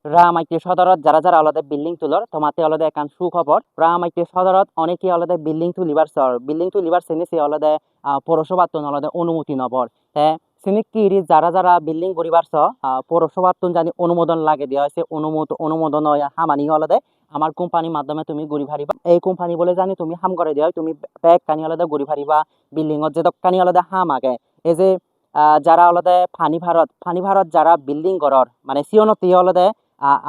রামাইতে সদরত যারা যারা আলাদা বিল্ডিং তুলর তোমাতে আলাদা একান সুখবর রামাইতে সদরত অনেকে আলাদা বিল্ডিং টু লিভার সেনে সে আলাদা পৌরসভাতন আলাদা অনুমতি নবর হ্যাঁ সিনিকিরি যারা যারা বিল্ডিং পরিবার পৌরসভাতন জানি অনুমোদন লাগে দেওয়া হয়েছে অনুমোদন হয় হামানি আলাদা আমার কোম্পানির মাধ্যমে তুমি ঘুরি ফারিবা এই কোম্পানি বলে জানি তুমি হাম করে দেওয়া তুমি ব্যাগ কানি আলাদা ঘুরি ফারিবা বিল্ডিং যে দোকানি আলাদা হাম আগে এই যে যারা আলাদা ফানি ভারত যারা বিল্ডিং ঘরর মানে সিওনতি আলাদা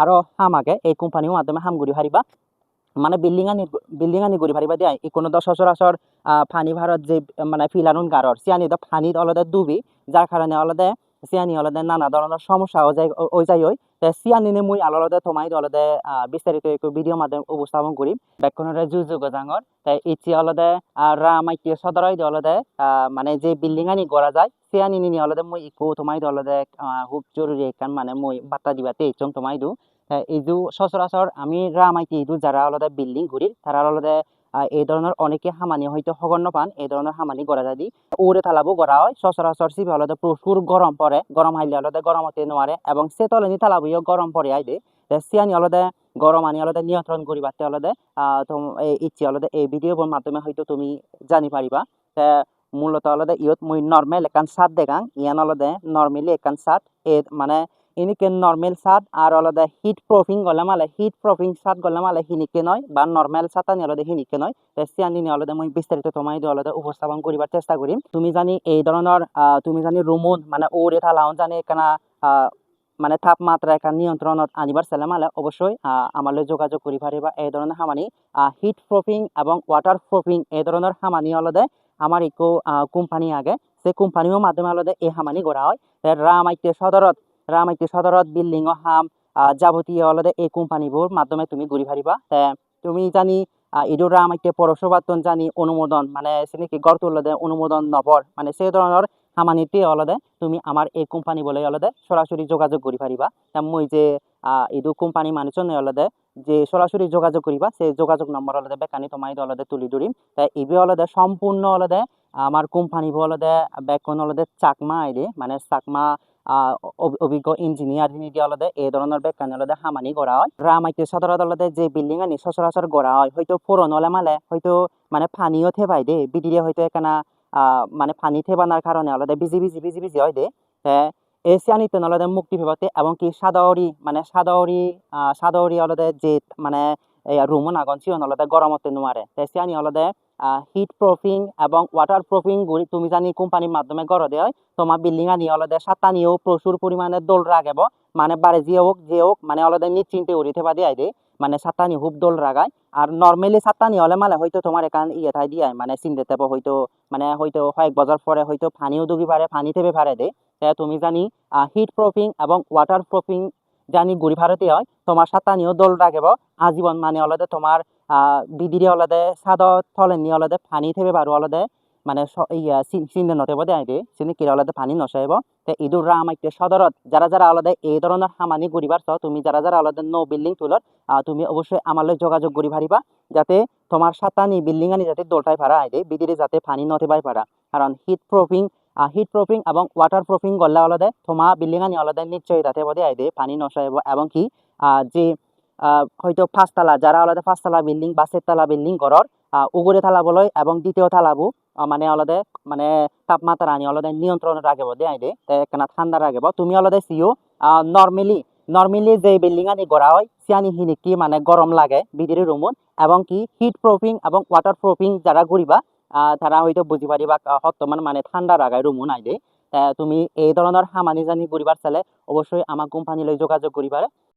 আরো হাম আগে এই কোম্পানির মাধ্যমে হাম ঘুরি ফারিবা মানে বিল্ডিং আনি ঘুরি ফারিবা দিয়া কোনো সচরাচর ফানি ভারত যে মানে ফিলানুন গারর সিয়ানি দা ফানি আলাদা ডুবি যার কারণে আলাদা সিয়ানি আলাদা নানা ধরনের সমস্যা ওই যাই ওই সিয়ানিনে মুই আলাদা তোমাই আলাদা বিস্তারিত একটু ভিডিও মাধ্যমে উপস্থাপন করি ব্যাকরণের যুগ জাঙর তাই ইচ্ছি আলাদা রামাইকে সদরাই আলাদা মানে যে বিল্ডিং আনি গড়া যায় সিয়ানি নিনি আলাদা মুই ইকো তোমাই আলাদা খুব জরুরি একখান মানে মুই বার্তা দিবাতে ইচ্ছং তোমাই দু এইদু সচরাচর আমি রামাইতে এইদু যারা আলাদা বিল্ডিং ঘুরি তারা আলাদা এই ধরনের অনেকে হামানি হয়তো হগন্য পান এই ধরনের হামানি গড়া যায় উড়ে থালাবো গড়া হয় সচরাচর সিবি আলাদা প্রচুর গরম পড়ে গরম হাইলে আলাদা গরম হতে নোয়ারে এবং সে তলনি থালাবইও গরম পড়ে আইদে সিয়ানি আলাদা গরম আনি আলাদা নিয়ন্ত্রণ করি বাতে আলাদা ইচ্ছি আলাদা এই ভিডিওর মাধ্যমে হয়তো তুমি জানি পারিবা মূলত আলাদা ইয়ত মুই নর্মেল একান সাত দেখাং ইয়ান আলাদা নর্মেলি একান সাত এ মানে ইনিকে নর্মেল সাত আর আলাদা হিট প্রুফিং সাত গলাম আলে হিনিকে নয় বা নর্মেল সাতানি আলাদা হিনিকে নয় সিয়ানি আলাদা মুই বিস্তারিত তোমাই আলাদা উপস্থাপন করিবার চেষ্টা করি তুমি জানি এই ধরনের তুমি জানি রুমুন মানে ওরে থালাও জানি এখানে মানে তাপমাত্রা এখান নিয়ন্ত্রণত আনিবার চাইলে মালে অবশ্যই আমালে যোগাযোগ করি পারিবা এই ধরনের হামানি হিট প্রুফিং এবং ওয়াটার প্রুফিং এই ধরনের হামানি আলাদা আমার একটু কোম্পানি আগে সেই কোম্পানির মাধ্যমে আলাদা এই হামানি গড়া হয় রামাইতে সদরত বিল্ডিং ও হাম যাবতীয় আলাদা এই কোম্পানিবোর মাধ্যমে তুমি ঘুরি পারিবা তুমি জানি ইডোর রামাইতে পৌরসভাতন জানি অনুমোদন মানে সেনেকি গড় তুললে অনুমোদন নবর মানে সেই ধরনের হামানিতে আলাদা তুমি আমার এই কোম্পানি বলে আলাদা সরাসরি যোগাযোগ করি পারিবা মই যে ইদু কোম্পানি মানুষজন আলাদা যে সরাসরি যোগাযোগ করিবা সেই যোগাযোগ নম্বর আলাদা বেকানি তোমাই আলাদা তুলি ধরিম তাই ইবি আলাদা সম্পূর্ণ আলাদা আমার কোম্পানি আলাদা বেকন আলাদা চাকমা আইডি মানে চাকমা অভিজ্ঞ ইঞ্জিনিয়ার দিয়ে আলাদা এই ধরনের বেকানি আলাদা হামানি গড়া হয় রামাইতে সদরত আলাদা যে বিল্ডিং আনি সচরাচর গড়া হয় হয়তো পুরনো হলে মালে হয়তো মানে পানিও থেবাই দে বিদিরে হয়তো এখানে মানে পানি থেবানোর কারণে আলাদা বিজি হয় দে এশিয়ানিতে আলাদা মুক্তি পেবাতে এবং কি সাদাওরি আলাদা যে মানে রুমন আগন সিও আলাদা গরমতে নোয়ারে এশিয়ানি আলাদা হিট প্রুফিং এবং ওয়াটার প্রুফিং গুলি তুমি জানি কোম্পানির মাধ্যমে গড় দেয় তোমার বিল্ডিং আনি আলাদা সাতানিও প্রচুর পরিমাণে দোল রাখব মানে বারে যে হোক মানে আলাদা নিশ্চিন্তে উড়ি থেবা দিয়ে দে মানে সাতানি হুব দোল রাগায় আর নর্মালি সাতানি হলে মানে হয়তো তোমার এখান ইয়ে থাই দিয়ে মানে চিনতে দেবো হয়তো মানে হয়তো কয়েক বছর পরে হয়তো পানিও ডুবি পারে পানি থেকে পারে দে তুমি জানি হিট প্রুফিং এবং ওয়াটার প্রুফিং জানি ঘুরি ভারতে হয় তোমার সাতানিও দোল রাখব আজীবন মানে আলাদা তোমার বিদিরে আলাদা সাদা থলেন নিয়ে আলাদা পানি থেকে বারো আলাদা মানে চিন্তা নতেব দেয় দে চিনি কিরা আলাদা পানি নসাইব ইদুর রামাইতে সদরত যারা যারা আলাদা এই ধরনের হামানি ঘুরিবার তুমি যারা যারা আলাদা নো বিল্ডিং তুলত তুমি অবশ্যই আমালৈ যোগাযোগ করি পারিবা যাতে তোমার সাতানি বিল্ডিং আনি যাতে দোলটাই পারা আইদে বিদিরে যাতে পানি নথেবাই পারা কারণ হিট প্রুফিং এবং ওয়াটার প্রুফিং গল্লা আলাদা তোমার বিল্ডিং আনি আলাদা নিশ্চয়ই তাতে বদে আইদে পানি নসাইব এবং কি যে হয়তো পাঁচতলা যারা আলাদা পাঁচতলা বিল্ডিং বা চারতলা বিল্ডিং ঘরর উগরে থালাবলৈ এবং দ্বিতীয় থালাবো মানে আলাদা মানে তাপমাত্রা আনি আলাদা নিয়ন্ত্রণ রাখব দে আইদে কেনা ঠান্ডা রাখব তুমি আলাদা সিও নর্মালি যে বিল্ডিং আনি গড়া হয় সিয়ানি হিনিকি মানে গরম লাগে বিদিরে রুমত এবং কি হিট প্রুফিং এবং ওয়াটার প্রুফিং যারা ঘুরিবা তারা হয়তো বুঝি পারিবা বর্তমান মানে ঠান্ডা রাখায় রুমুন আইদে তুমি এই ধরনের হামানি জানি ঘুরিবার চাইলে অবশ্যই আমার কোম্পানি যোগাযোগ করিবারে